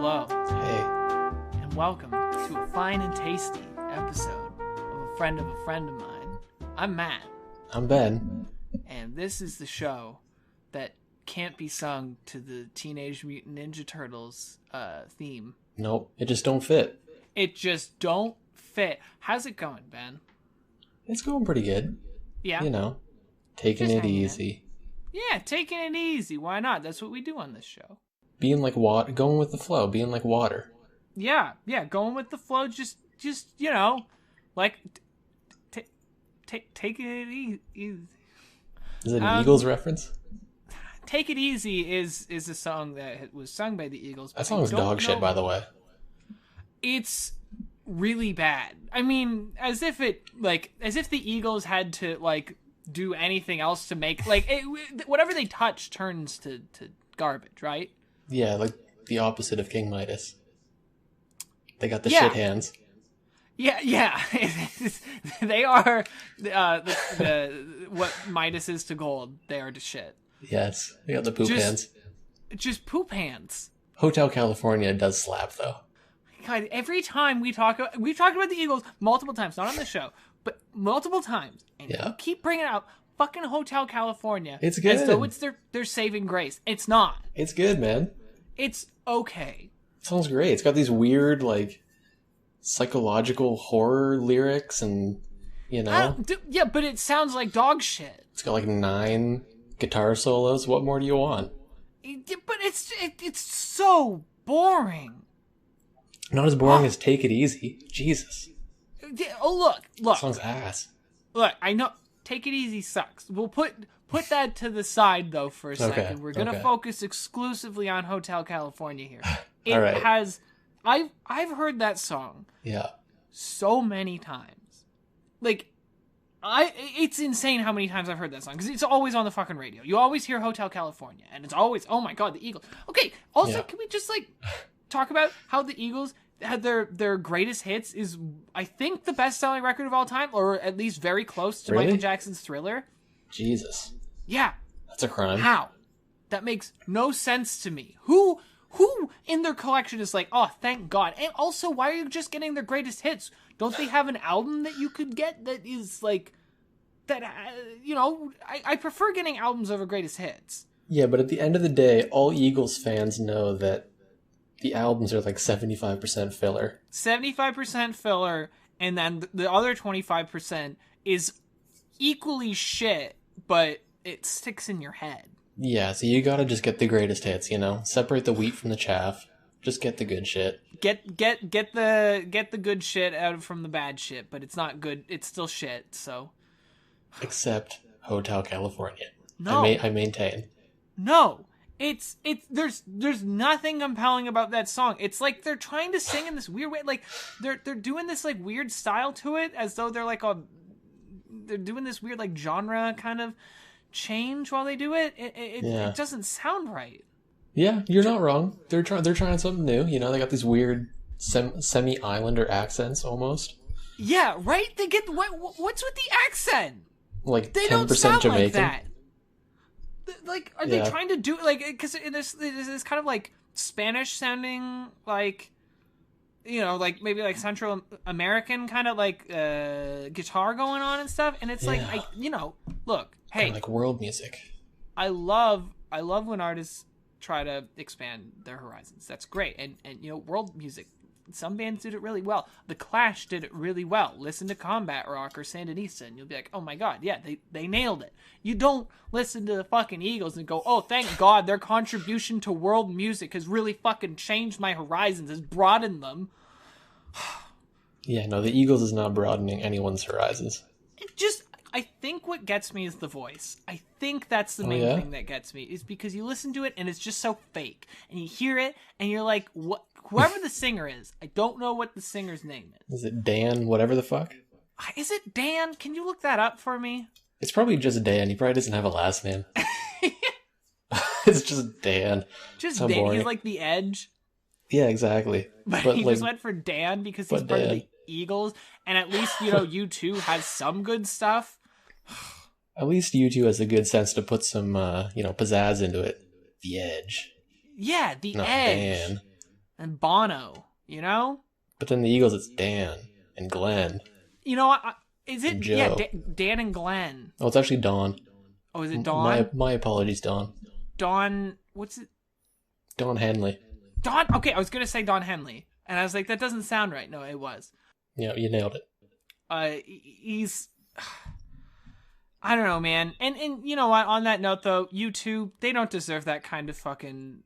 Hello, Hey, and welcome to a fine and tasty episode of A Friend of Mine. I'm Matt, I'm Ben. and this is the show that can't be sung to the Teenage Mutant Ninja Turtles theme. Nope, it just don't fit. It just don't fit. How's it going, Ben? It's going pretty good. Yeah? You know, taking Just it hanging in. easy. Yeah, taking it easy. Why not? That's what we do on this show. Being like water, going with the flow, being like water. Yeah, going with the flow. Just you know, like taking it easy. Is it an Eagles reference? Take It Easy is a song that was sung by the Eagles. That song's dog shit, by the way. It's really bad. I mean, as if the Eagles had to do anything else to make whatever they touch turns to garbage, right? Yeah, like the opposite of King Midas. They got the Yeah. shit hands. Yeah. They are what Midas is to gold. They are to shit. Yes, they got the poop hands. Just poop hands. Hotel California does slap, though. God, every time we've talked about the Eagles multiple times, not on the show, but multiple times, and Yeah. you keep bringing up fucking Hotel California. It's good. As though it's their saving grace. It's not. It's good, man. It's okay. It sounds great. It's got these weird, psychological horror lyrics and, Yeah, but it sounds like dog shit. It's got 9 guitar solos. What more do you want? But it's so boring. Not as boring as Take It Easy. Jesus. Oh, look. That song's ass. Look, I know Take It Easy sucks. We'll put that to the side, though, for a second. Okay, We're going to okay. focus exclusively on Hotel California here. It All right. has... I've heard that song Yeah. so many times. It's insane how many times I've heard that song, because it's always on the fucking radio. You always hear Hotel California, and it's always, oh my god, the Eagles. Okay, also, Yeah. Can we just, talk about how the Eagles had their greatest hits is, I think, the best-selling record of all time, or at least very close to Really? Michael Jackson's Thriller? Jesus. Yeah. That's a crime. How? That makes no sense to me. Who in their collection is like, oh, thank God? And also, why are you just getting their greatest hits? Don't they have an album that you could get that is I prefer getting albums over greatest hits. Yeah, but at the end of the day, all Eagles fans know that the albums are 75% filler. 75% filler, and then the other 25% is equally shit, but it sticks in your head. Yeah, so you gotta just get the greatest hits, Separate the wheat from the chaff. Just get the good shit. Get the good shit out from the bad shit, but it's not good. It's still shit. So Except Hotel California. No. I maintain. no, it's there's nothing compelling about that song. It's like they're trying to sing in this weird way. They're doing this weird style to it, as though they're doing this weird genre kind of change while they do it. It doesn't sound right. Yeah, you're not wrong. They're trying something new. They got these weird semi-islander accents almost. Yeah, right. They get what's with the accent? They 10% don't sound Jamaican. like that. Are they trying to do because this kind of Spanish sounding maybe Central American kind of guitar going on and stuff, and it's look, hey, Kinda like world music. I love when artists try to expand their horizons. That's great, and world music. Some bands did it really well. The Clash did it really well. Listen to Combat Rock or Sandinista, and you'll be like, oh my god, yeah, they nailed it. You don't listen to the fucking Eagles and go, oh, thank God, their contribution to world music has really fucking changed my horizons, has broadened them. Yeah, no, the Eagles is not broadening anyone's horizons. I think what gets me is the voice. I think that's the main thing that gets me, is because you listen to it and it's just so fake. And you hear it and you're like, what? Whoever the singer is, I don't know what the singer's name is. Is it Dan whatever the fuck? Is it Dan? Can you look that up for me? It's probably just Dan. He probably doesn't have a last name. It's just Dan. Just So Dan. boring. He's like the Edge. Yeah, exactly. But he just went for Dan because he's but part of Dan. the Eagles. And at least, U2 has some good stuff. At least U2 has the good sense to put some, pizzazz into it. The Edge. Yeah, the Not Edge. Dan. and Bono. You know. But then the Eagles, it's Dan and Glenn. You know what? Is it Joe. yeah Dan and Glenn? Oh, it's actually Don. Oh, is it Dawn? My apologies, Don. Dawn. What's it? Don Henley. Don. Okay, I was gonna say Don Henley, and I was like, that doesn't sound right. No, it was. Yeah, you nailed it. He's. I don't know, man. And you know what? On that note, though, U2, they don't deserve that kind of fucking.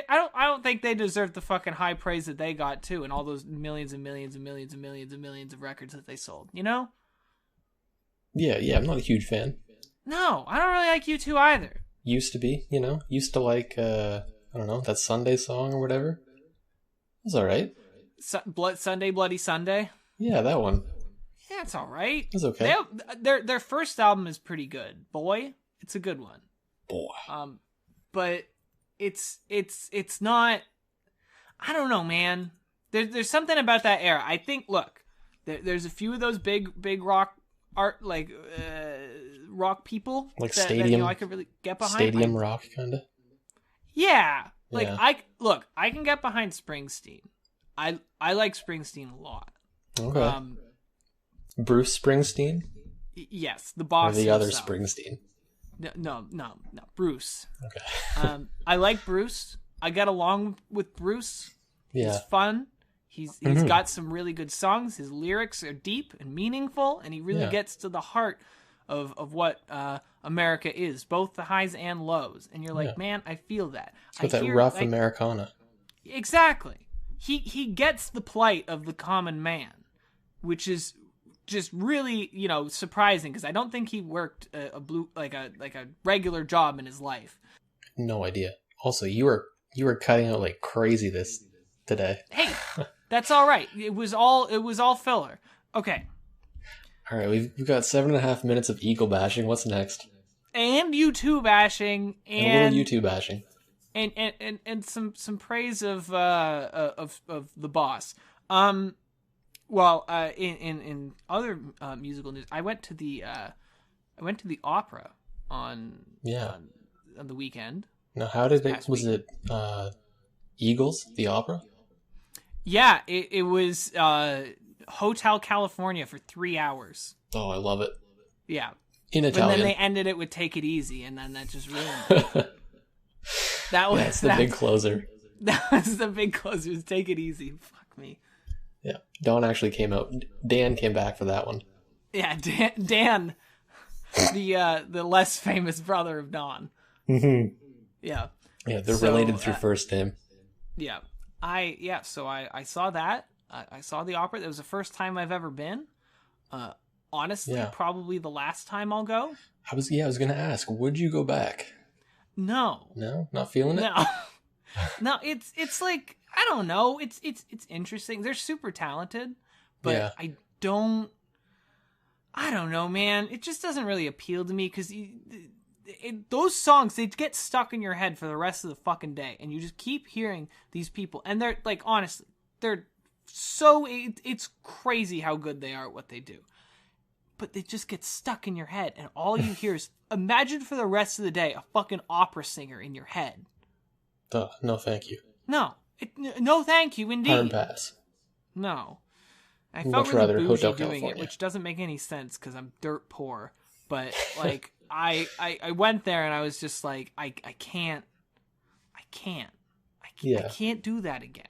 I don't think they deserve the fucking high praise that they got too, and all those millions and millions and millions and millions and millions of records that they sold. You know? Yeah, I'm not a huge fan. No, I don't really like U2 either. Used to be, used to like I don't know, that Sunday song or whatever. It was all right. Sunday Bloody Sunday. Yeah, that one. Yeah, it's all right. It's okay. Their first album is pretty good. Boy, it's a good one. Boy. But it's not. I don't know, man. There's something about that era. I think. Look, there's a few of those big rock rock people like that, stadium. I could really get behind. Stadium rock, kind of. Yeah, like yeah. I can get behind Springsteen. I like Springsteen a lot. Okay. Bruce Springsteen. Yes, the boss. Or the other himself. Springsteen. No, Bruce. Okay. I like Bruce. I get along with Bruce. Yeah. He's fun. He's got some really good songs. His lyrics are deep and meaningful, and he really gets to the heart of what America is, both the highs and lows. And you're like, man, I feel that. It's got that rough Americana. Exactly. He gets the plight of the common man, which is just really, surprising, because I don't think he worked a regular job in his life. No idea. Also, you were cutting out like crazy this today. Hey, that's all right. It was all filler. Okay. All right, we've got 7.5 minutes of Eagle bashing. What's next? And U2 bashing, and a little U2 bashing, and some praise of the boss. Well, in other musical news, I went to the opera on the weekend. Now, how did it? Was it Eagles, the opera? Yeah, it was Hotel California for 3 hours. Oh, I love it. Yeah. In Italian. And then they ended it with Take It Easy, and then that just ruined it. That's the big closer. That was the big closer. Was Take It Easy. Fuck me. Yeah. Don actually came out. Dan came back for that one. Yeah, Dan the less famous brother of Don. Mm-hmm. Yeah. Yeah, they're related through first name. Yeah. So I saw that. I saw the opera. That was the first time I've ever been. Honestly, probably the last time I'll go. I was going to ask, would you go back? No. No? Not feeling it? No. No, it's like, I don't know. It's interesting. They're super talented, but I don't know, man. It just doesn't really appeal to me, because those songs, they get stuck in your head for the rest of the fucking day, and you just keep hearing these people, and they're like, honestly, they're so, it's crazy how good they are at what they do, but they just get stuck in your head, and all you hear is, imagine for the rest of the day a fucking opera singer in your head. No, thank you. No, thank you, indeed. Hard pass. No. I felt really bougie doing it, which doesn't make any sense because I'm dirt poor. But like, I went there and I was just like, I can't do that again.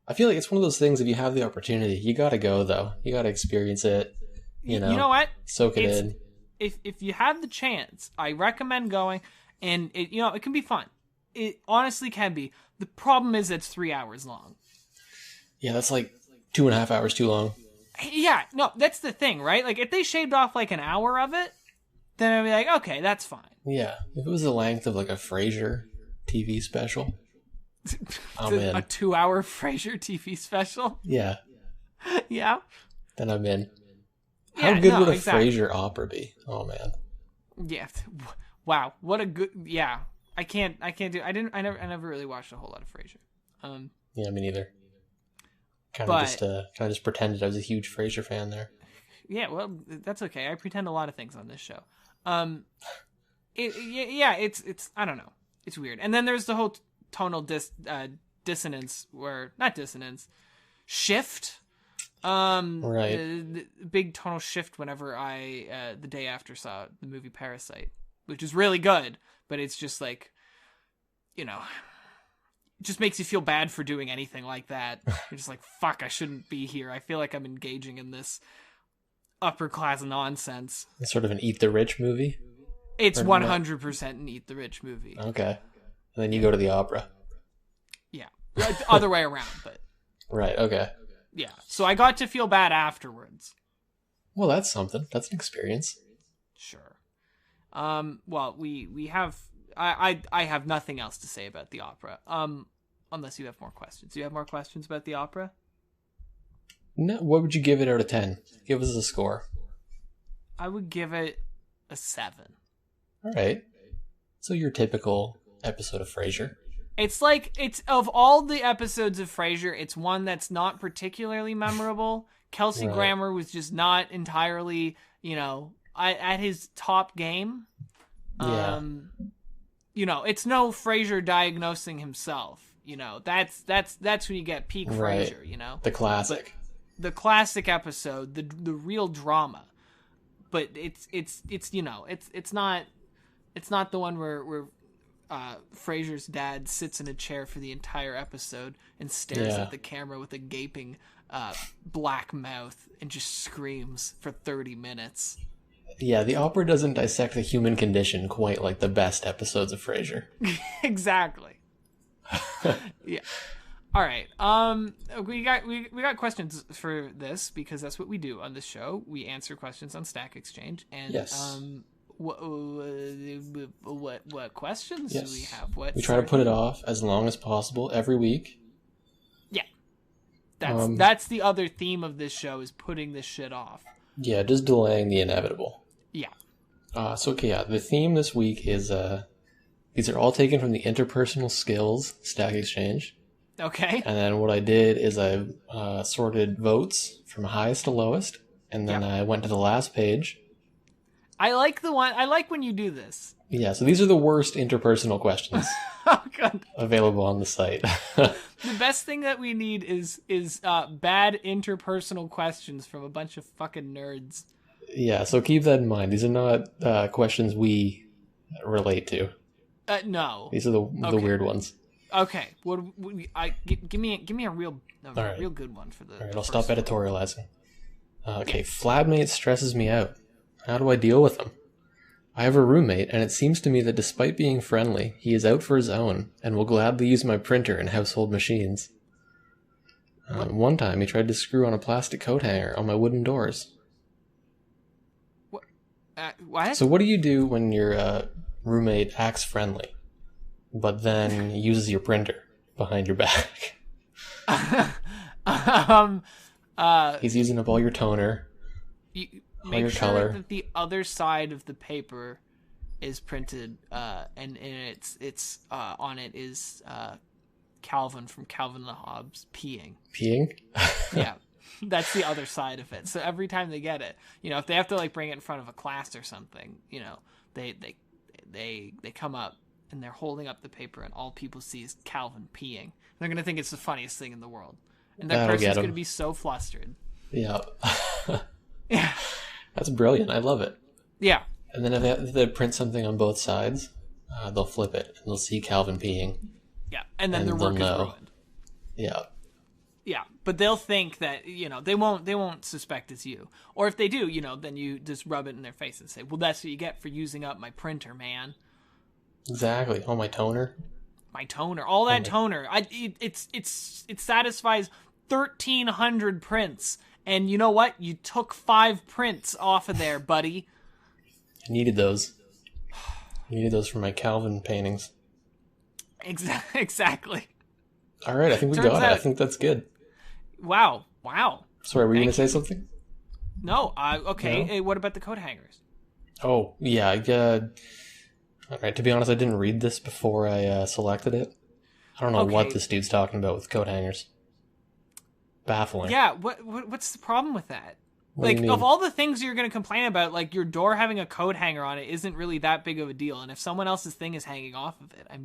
I feel like it's one of those things. If you have the opportunity, you gotta go though. You gotta experience it. You know what? Soak it in. If you have the chance, I recommend going, and it can be fun. It honestly can be. The problem is it's 3 hours long. Yeah, that's like 2.5 hours too long. Yeah, no, that's the thing, right? Like, if they shaved off like an hour of it, then I'd be like, okay, that's fine. Yeah, if it was the length of like a Frasier TV special, I'm in. A 2-hour Frasier TV special? Yeah. Yeah? Then I'm in. How good would a Frasier opera be? Oh, man. Yeah. Wow. What a good... Yeah. I can't do... I never really watched a whole lot of Frasier. Yeah, me neither. Kind of just pretended I was a huge Frasier fan there. Yeah, well, that's okay. I pretend a lot of things on this show. It's I don't know. It's weird. And then there's the whole tonal dissonance, or not dissonance, shift. Right. The big tonal shift whenever I the day after saw the movie Parasite, which is really good, but it's just like, it just makes you feel bad for doing anything like that. You're just like, fuck, I shouldn't be here. I feel like I'm engaging in this upper class nonsense. It's sort of an Eat the Rich movie. It's 100% an Eat the Rich movie. Okay. And then you go to the opera. Yeah. Other way around, but. Right, okay. Yeah. So I got to feel bad afterwards. Well, that's something. That's an experience. Sure. Well, we have... I have nothing else to say about the opera. Unless you have more questions. Do you have more questions about the opera? No, what would you give it out of 10? Give us a score. I would give it a 7. All right. So your typical episode of Frasier. It's like, it's of all the episodes of Frasier, it's one that's not particularly memorable. Kelsey Right. Grammer was just not entirely, at his top game. Yeah. It's no Frasier diagnosing himself. That's when you get peak Right. Frasier. The classic. The classic episode, the real drama. But it's not the one where Frasier's dad sits in a chair for the entire episode and stares at the camera with a gaping black mouth and just screams for 30 minutes. Yeah, the opera doesn't dissect the human condition quite like the best episodes of Frasier. Exactly. Yeah. All right. We got questions for this because that's what we do on this show. We answer questions on Stack Exchange, and Yes. what questions Yes. do we have? We try to put it off as long as possible every week. Yeah. That's the other theme of this show, is putting this shit off. Yeah, just delaying the inevitable. Yeah. The theme this week is these are all taken from the Interpersonal Skills Stack Exchange. Okay. And then what I did is I sorted votes from highest to lowest, and then I went to the last page. I like when you do this. Yeah, so these are the worst interpersonal questions Oh god. available on the site. The best thing that we need is bad interpersonal questions from a bunch of fucking nerds. Yeah, so keep that in mind. These are not questions we relate to. No. These are the weird ones. Okay. Give me a real right. real good one for the. All right, I'll first stop one. editorializing. Okay, flatmate stresses me out. How do I deal with him? I have a roommate, and it seems to me that despite being friendly, he is out for his own and will gladly use my printer and household machines. One time, he tried to screw on a plastic coat hanger on my wooden doors. What? So what do you do when your roommate acts friendly, but then uses your printer behind your back? He's using up all your toner. Make your sure color. that the other side of the paper is printed, and it's on it is Calvin from Calvin and Hobbes peeing. Peeing? Yeah, that's the other side of it. So every time they get it, if they have to bring it in front of a class or something, they come up and they're holding up the paper, and all people see is Calvin peeing. They're gonna think it's the funniest thing in the world, and that That'll get person's 'em. gonna be so flustered. Yeah. Yeah, That's brilliant. I love it. yeah. And then if they print something on both sides, they'll flip it and they'll see Calvin peeing. Yeah, and then And their they'll work is know. ruined. Yeah. Yeah, but they'll think that they won't suspect it's you. Or if they do, then you just rub it in their face and say, "Well, that's what you get for using up my printer, man. Exactly. Oh, my toner. My toner, all that toner. It satisfies 1,300 prints, and you know what? You took 5 prints off of there, buddy. I needed those. I needed those for my Calvin paintings. Exactly. All right, I think we Turns got it. I out- think that's good. Wow. Sorry, were you going Thank to say something? No. Okay. No? Hey, what about the coat hangers? Oh, yeah. All right, to be honest, I didn't read this before I selected it. I don't know what Okay. this dude's talking about with coat hangers. Baffling. Yeah. What's the problem with that? What do you mean? Of all the things you're going to complain about, your door having a coat hanger on it isn't really that big of a deal. And if someone else's thing is hanging off of it, I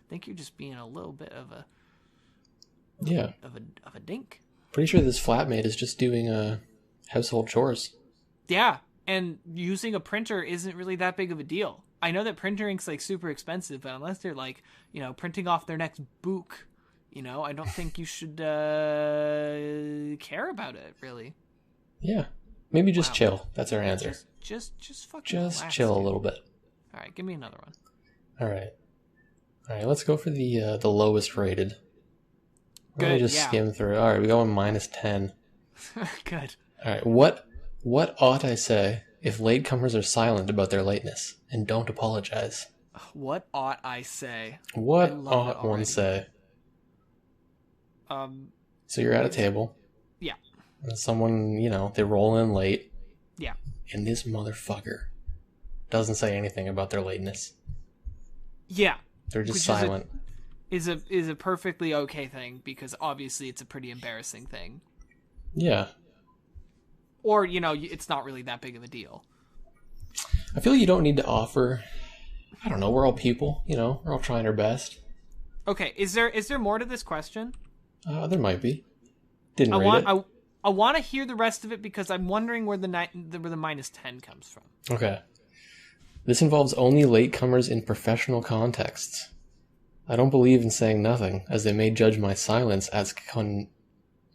think you're just being a little bit of Yeah. of a dink. Pretty sure this flatmate is just doing household chores. Yeah, and using a printer isn't really that big of a deal. I know that printer ink's like super expensive, but unless they're like, printing off their next book, I don't think you should care about it really. Yeah. Maybe just Wow. chill. That's our answer. Just fucking Just relax, chill a dude. little bit. All right, give me another one. All right. Let's go for the lowest rated. Let me Good, just yeah. skim through. All right, we go on -10. Good. All right, what ought I say if latecomers are silent about their lateness and don't apologize? What ought I say? What I love it ought one already. say? Um, So you're at a table. Yeah. And someone, they roll in late. Yeah. And this motherfucker doesn't say anything about their lateness. yeah. They're just Which silent. Is a perfectly okay thing because obviously it's a pretty embarrassing thing. Yeah. Or, it's not really that big of a deal. I feel you don't need to offer. I don't know. We're all people. We're all trying our best. Okay, is there more to this question? There might be. Didn't read it. I want to hear the rest of it because I'm wondering where the -10 comes from. Okay. This involves only latecomers in professional contexts. I don't believe in saying nothing, as they may judge my silence as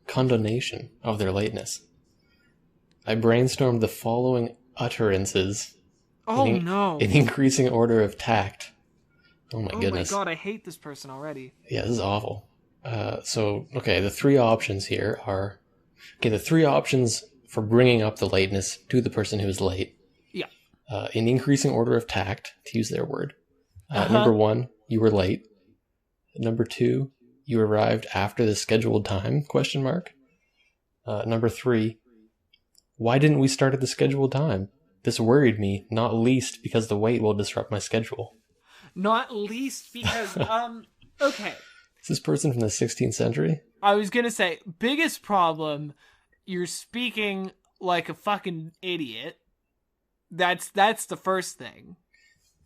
condonation of their lateness. I brainstormed the following utterances Oh in, no! in increasing order of tact. Oh my Oh goodness. my god, I hate this person already. Yeah, this is awful. The three options here are... Okay, the three options for bringing up the lateness to the person who is late. Yeah. In increasing order of tact, to use their word. Uh-huh. Number 1, you were late. Number 2, you arrived after the scheduled time, ? Number 3, why didn't we start at the scheduled time? This worried me, not least because the wait will disrupt my schedule. Not least because, okay. Is this person from the 16th century? I was gonna say, biggest problem, you're speaking like a fucking idiot. That's the first thing.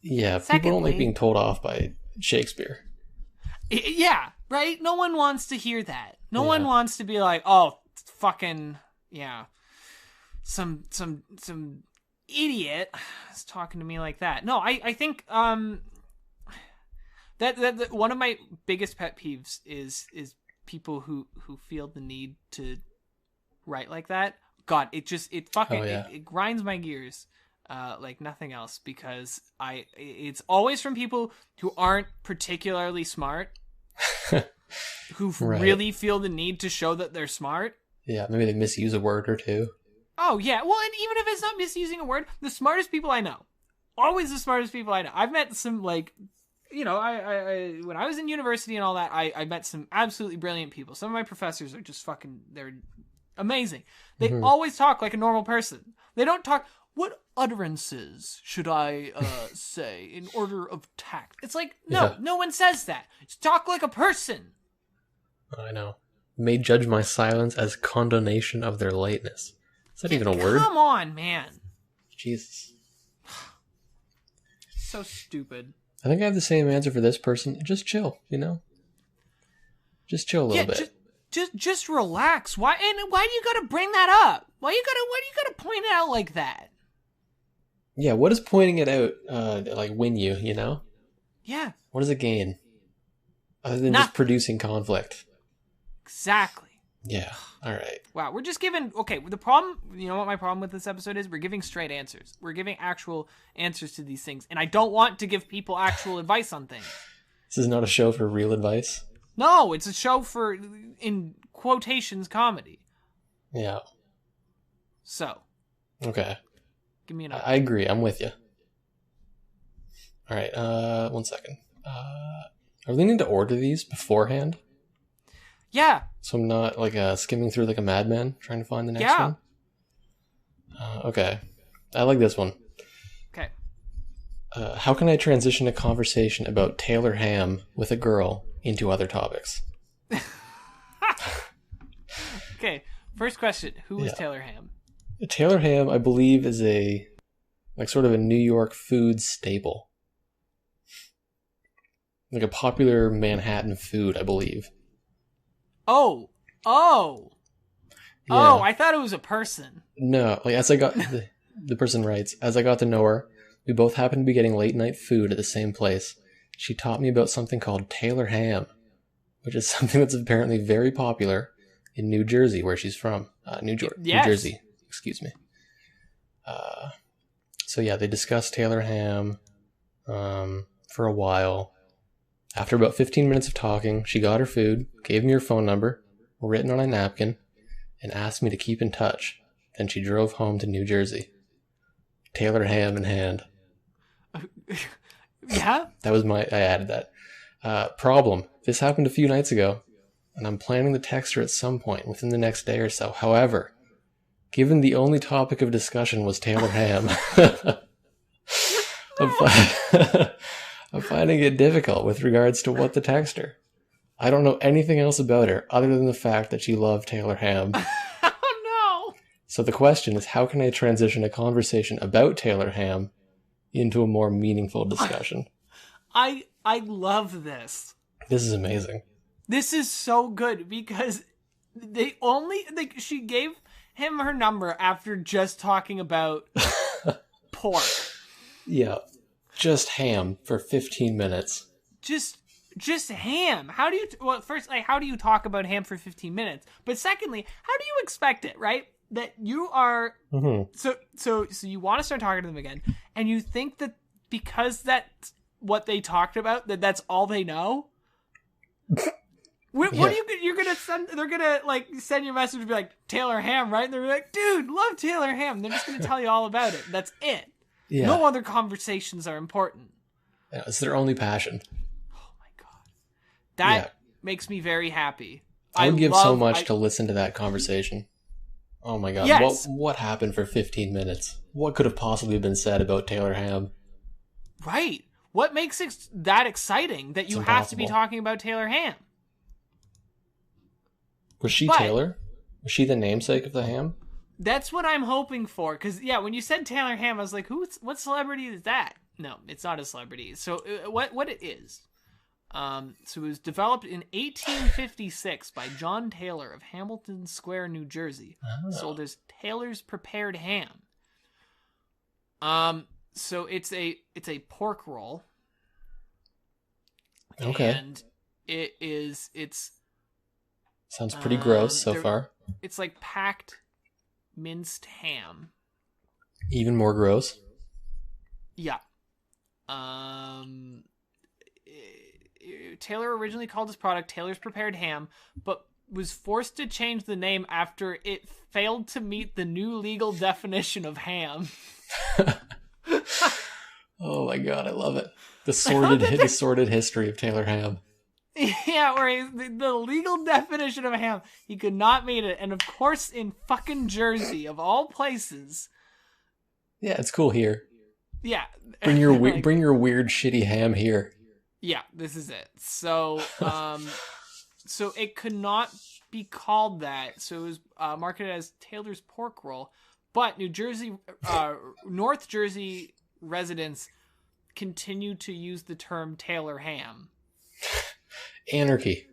Yeah, people don't like Secondly- being told off by Shakespeare. Yeah, right? No one wants to hear that. No Yeah. one wants to be like, oh, fucking, yeah. Some idiot is talking to me like that. No, I think, that one of my biggest pet peeves is people who feel the need to write like that. God, it fucking, Oh, yeah. it grinds my gears. Like nothing else, because it's always from people who aren't particularly smart, who Right. really feel the need to show that they're smart. Yeah, maybe they misuse a word or two. Oh yeah, well, and even if it's not misusing a word, the smartest people I know, always the smartest people I know. I've met some I when I was in university and all that, I met some absolutely brilliant people. Some of my professors are just they're amazing. They Mhm. always talk like a normal person. They don't talk, what utterances should I say in order of tact? It's like, no, Yeah. no one says that. Just talk like a person. I know. May judge my silence as condonation of their lateness. Is that even a word? Come on, man. Jesus. So stupid. I think I have the same answer for this person. Just chill, Just chill a little bit. Just relax. Why do you gotta bring that up? Why do you gotta point it out like that? Yeah, what does pointing it out win you, Yeah, What does it gain? Other than Nothing. just producing conflict. exactly. Yeah. All right. Wow, we're just giving, okay, the problem, you know what my problem with this episode is? We're giving straight answers. We're giving actual answers to these things, and I don't want to give people actual advice on things. This is not a show for real advice. No, it's a show for, in quotations, comedy. Yeah. So, Okay. give me another. I agree. I'm with you. All right. 1 second. Are we need to order these beforehand? Yeah, So I'm not skimming through like a madman trying to find the next Yeah. one? Okay. I like this one. okay. How can I transition a conversation about Taylor Ham with a girl into other topics? Okay, first question. Who is Yeah. Taylor Ham? Taylor Ham, I believe, is a sort of a New York food staple. Like a popular Manhattan food, I believe. Oh, oh, Yeah. oh! I thought it was a person. No, like as I got the person writes, as I got to know her, we both happened to be getting late night food at the same place. She taught me about something called Taylor ham, which is something that's apparently very popular in New Jersey, where she's from. New Yes. Jersey, excuse me. So yeah, they discussed Taylor ham for a while. After about 15 minutes of talking, she got her food, gave me her phone number, written on a napkin, and asked me to keep in touch. Then she drove home to New Jersey. Taylor ham in hand. Yeah. I added that. Problem. This happened a few nights ago, and I'm planning to text her at some point within the next day or so. However, given the only topic of discussion was Taylor ham, I'm finding it difficult with regards to what to text her. I don't know anything else about her other than the fact that she loved Taylor ham. Oh no. So the question is, how can I transition a conversation about Taylor ham into a more meaningful discussion? I love this. This is amazing. This is so good because she gave him her number after just talking about pork. Yeah. Just ham for 15 minutes. Just ham. How do you first, like, how do you talk about ham for 15 minutes? But secondly, how do you expect it, right? That you are so you want to start talking to them again, and you think that because that's what they talked about, that's all they know. What are you're gonna send? They're gonna like send you a message and be like, Taylor ham, right? And they're like, dude, love Taylor ham. They're just gonna tell you all about it. That's it. Yeah. No other conversations are important. Yeah, it's their only passion. Oh my god, that makes me very happy. I would give so much to listen to that conversation. Oh my god, yes. What happened for 15 minutes? What could have possibly been said about Taylor ham? Right. What makes it that exciting that you have to be talking about Taylor ham? Was she Taylor? Was she the namesake of the ham? That's what I'm hoping for. Because, yeah, when you said Taylor ham, I was like, what celebrity is that? No, it's not a celebrity. So what it is. So it was developed in 1856 by John Taylor of Hamilton Square, New Jersey. Sold as Taylor's Prepared Ham. So it's a pork roll. Okay. And it's sounds pretty gross so far. It's like packed minced ham. Even more gross. Yeah. Taylor originally called his product Taylor's Prepared Ham, but was forced to change the name after it failed to meet the new legal definition of ham. Oh my god, I love it. The sordid history of Taylor ham. Yeah, where the legal definition of ham, he could not meet it, and of course in fucking Jersey, of all places. Yeah, it's cool here. Yeah. Bring your weird shitty ham here. Yeah, this is it. So, so it could not be called that. So it was marketed as Taylor's Pork Roll, but North Jersey residents continue to use the term Taylor ham. Anarchy.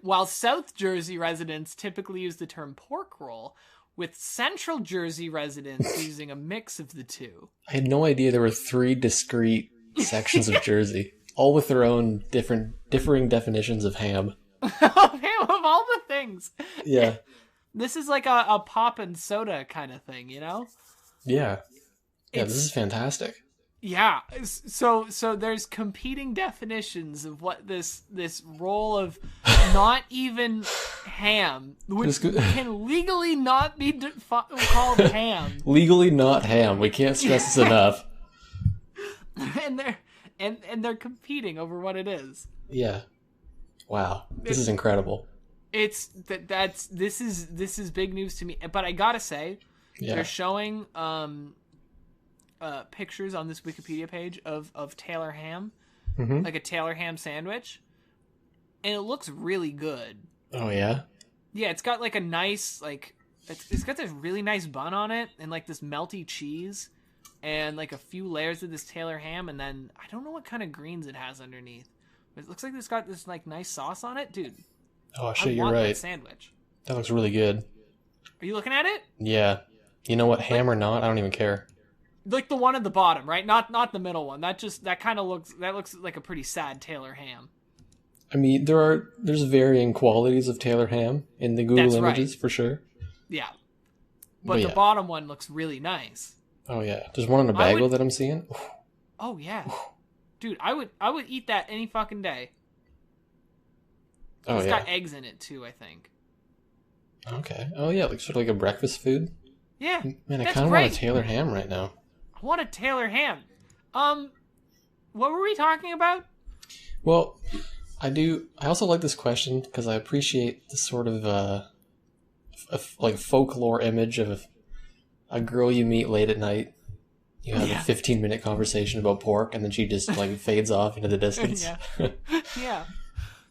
While South Jersey residents typically use the term pork roll, with Central Jersey residents using a mix of the two. I had no idea there were 3 discrete sections of Jersey, all with their own differing definitions of ham. Ham of all the things. Yeah. This is like a pop and soda kind of thing, you know? Yeah. Yeah, this is fantastic. Yeah, so there's competing definitions of what this roll of not even ham, which can legally not be called ham. Legally not ham. We can't stress this enough. And they're competing over what it is. Yeah. Wow. This is incredible. This is big news to me. But I gotta say, they're showing pictures on this Wikipedia page of Taylor ham, like a Taylor ham sandwich, and it looks really good. Oh yeah? Yeah, it's got like a nice, like, it's got this really nice bun on it, and like this melty cheese, and like a few layers of this Taylor ham, and then I don't know what kind of greens it has underneath, but it looks like it's got this like nice sauce on it. Dude, Oh I shit, you're want that right. sandwich. That looks really good. Are you looking at it? Yeah. You know what, ham or not, I don't even care. Like the one at the bottom, right? Not the middle one. That looks like a pretty sad Taylor ham. I mean, there's varying qualities of Taylor ham in the Google That's images right. for sure. Yeah. But But the yeah. bottom one looks really nice. Oh yeah, there's one on a I bagel would- that I'm seeing. Oh yeah. Dude, I would eat that any fucking day. Oh It's yeah. got eggs in it too, I think. Okay. Oh yeah, like sort of like a breakfast food. Yeah. Man, I That's kind of want a great. Taylor ham right now. I want a Taylor ham. What were we talking about? Well, I do. I also like this question because I appreciate the sort of like folklore image of a girl you meet late at night. You have Yeah. a 15-minute conversation about pork, and then she just like fades off into the distance. Yeah. Yeah.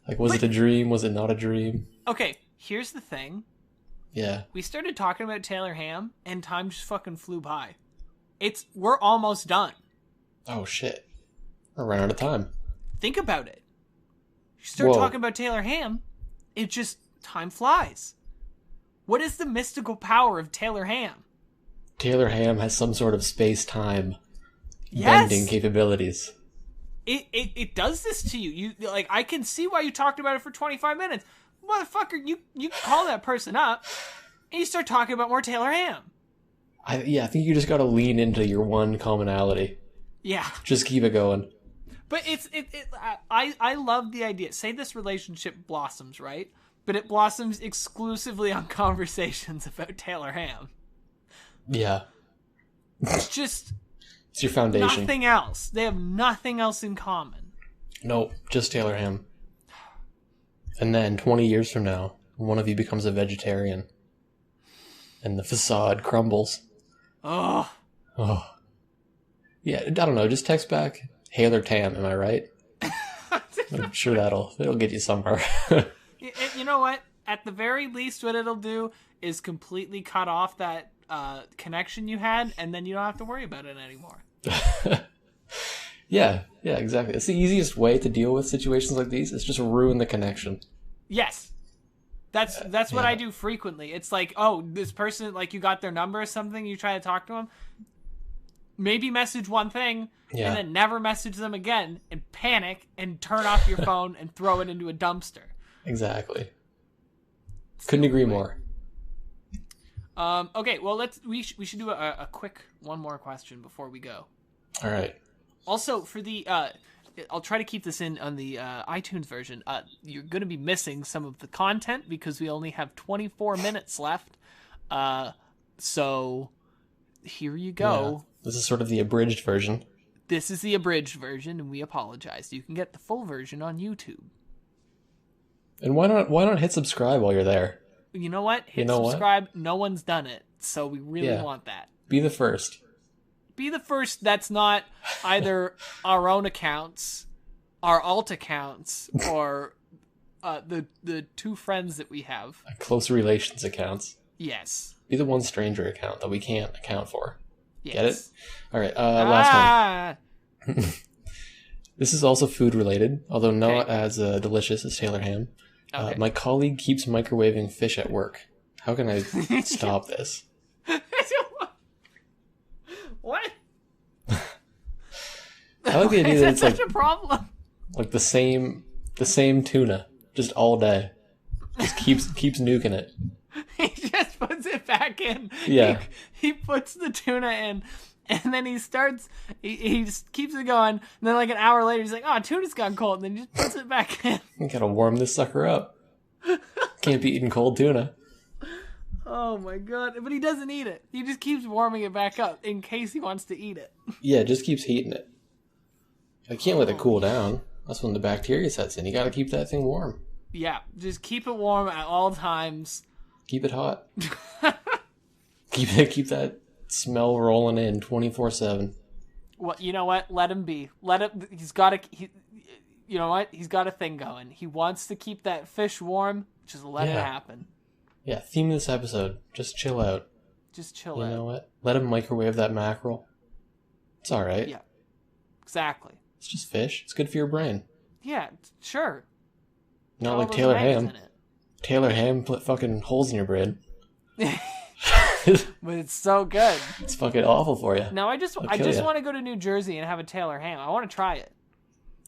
Like, was it a dream? Was it not a dream? Okay, here's the thing. Yeah. We started talking about Taylor ham, and time just fucking flew by. We're almost done. Oh shit. We're running out of time. Think about it. You start Whoa. talking about Taylor ham, it just time flies. What is the mystical power of Taylor ham? Taylor ham has some sort of space-time Yes. bending capabilities. It does this to you. You like I can see why you talked about it for 25 minutes. Motherfucker, you call that person up and you start talking about more Taylor ham. I think you just gotta lean into your one commonality. Yeah. Just keep it going. But I love the idea. Say this relationship blossoms, right? But it blossoms exclusively on conversations about Taylor ham. Yeah. Just It's your foundation. nothing else. They have nothing else in common. Nope, just Taylor ham. And then 20 years from now, one of you becomes a vegetarian. And the facade crumbles. Oh, Oh. Yeah, I don't know, just text back, Hail or Tam, am I right? I'm sure it'll get you somewhere. you know what? At the very least, what it'll do is completely cut off that connection you had, and then you don't have to worry about it anymore. Yeah, exactly. It's the easiest way to deal with situations like these, is just ruin the connection. Yes. That's what yeah. I do frequently. It's like, oh, this person, like, you got their number or something, you try to talk to them, maybe message one thing, Yeah. and then never message them again, and panic, and turn off your phone and throw it into a dumpster. Exactly. Couldn't agree more. Okay, well, we should do a quick one more question before we go. All right. Also, for the I'll try to keep this in on the iTunes version. You're going to be missing some of the content because we only have 24 minutes left. So here you go. Yeah. This is sort of the abridged version. This is the abridged version, and we apologize. You can get the full version on YouTube. And why not hit subscribe while you're there? You know what? Hit You know what? subscribe. No one's done it, so we really Yeah. want that. Be the first. Be the first that's not either our own accounts, our alt accounts, or the two friends that we have. Close relations accounts. Yes. Be the one stranger account that we can't account for. Yes. Get it? All right. Last one. Ah! This is also food related, although not Okay. as delicious as Taylor ham. Okay. My colleague keeps microwaving fish at work. How can I stop this? What? I like the idea Is that that it's such like a problem? like the same tuna, just all day. Just keeps nuking it. He just puts it back in. Yeah. He puts the tuna in, and then he starts. He just keeps it going. And then, like an hour later, he's like, "Oh, tuna's gone cold." And then he just puts it back in. You gotta warm this sucker up. Can't be eating cold tuna. Oh my god! But he doesn't eat it. He just keeps warming it back up in case he wants to eat it. Yeah, it just keeps heating it. I can't let it cool down. That's when the bacteria sets in. You gotta keep that thing warm. Yeah, just keep it warm at all times. Keep it hot. keep that smell rolling in 24/7. Well, you know what? Let him be. Let him. He's got a. You know what? He's got a thing going. He wants to keep that fish warm. Just let it Yeah. happen. Yeah, theme of this episode. Just chill out. Just chill You out. know what? Let him microwave that mackerel. It's alright. Yeah. Exactly. It's just fish. It's good for your brain. Yeah. Sure. Not All like those Taylor omegas ham. in it. Taylor Ham put fucking holes in your brain. But it's so good. It's fucking awful for you. Now I just want to go to New Jersey and have a Taylor ham. I want to try it.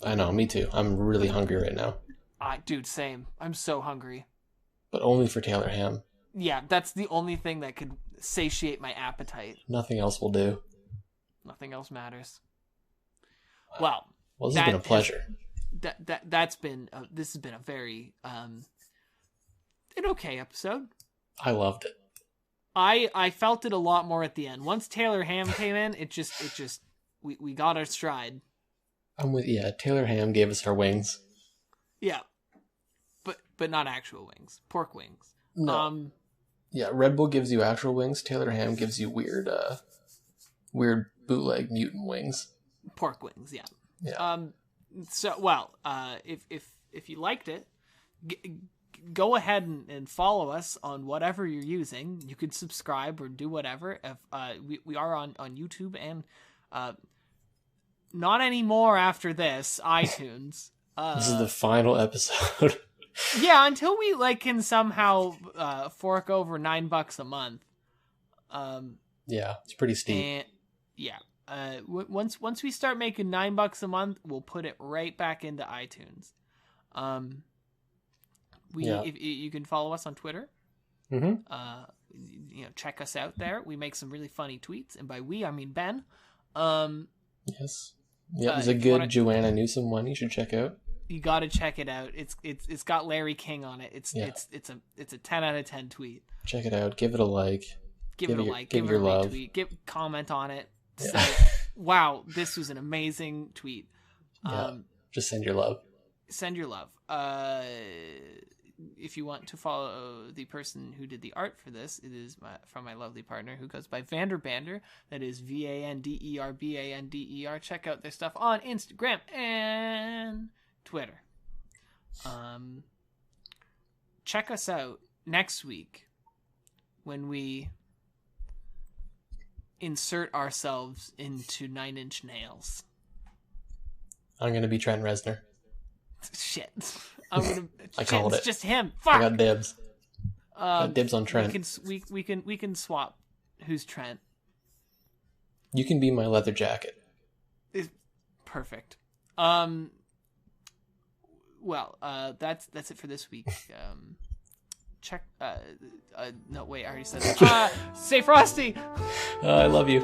I know, me too. I'm really hungry right now. Dude, same. I'm so hungry. But only for Taylor Ham. Yeah, that's the only thing that could satiate my appetite. Nothing else will do. Nothing else matters. Well, this has been a pleasure. This has been a very an okay episode. I loved it. I felt it a lot more at the end. Once Taylor Ham came in, we got our stride. I'm with Taylor Ham gave us our wings. Yeah. But not actual wings. Pork wings. No. Yeah, Red Bull gives you actual wings. Taylor Ham gives you weird bootleg mutant wings. Pork wings, yeah. Yeah. If you liked it, go ahead and follow us on whatever you're using. You could subscribe or do whatever. If we are on YouTube and not anymore after this, iTunes. This is the final episode. Yeah, until we can somehow fork over $9 a month. Yeah, it's pretty steep. And, yeah. Once we start making $9 a month, we'll put it right back into iTunes. If you can follow us on Twitter. Mm-hmm. Check us out there. We make some really funny tweets, and by we I mean Ben. Yes. Yeah, there's a good Joanna Newsom one you should check out. You got to check it out. It's got Larry King on it. It's a 10 out of 10 tweet. Check it out. Give it a like. Give it a like. Give it a love. Retweet. Comment on it. Yeah. Say, wow, this was an amazing tweet. Just send your love. Send your love. If you want to follow the person who did the art for this, it is from my lovely partner who goes by Vanderbander. That is VanderBander. Check out their stuff on Instagram and Twitter. Check us out next week when we insert ourselves into Nine Inch Nails. I'm gonna be Trent Reznor. Shit. I called it. It's just him. Fuck. I got dibs. Got dibs on Trent. We can swap. Who's Trent? You can be my leather jacket. Perfect. Well, that's it for this week. Check. No, wait. I already said that. Stay frosty. I love you.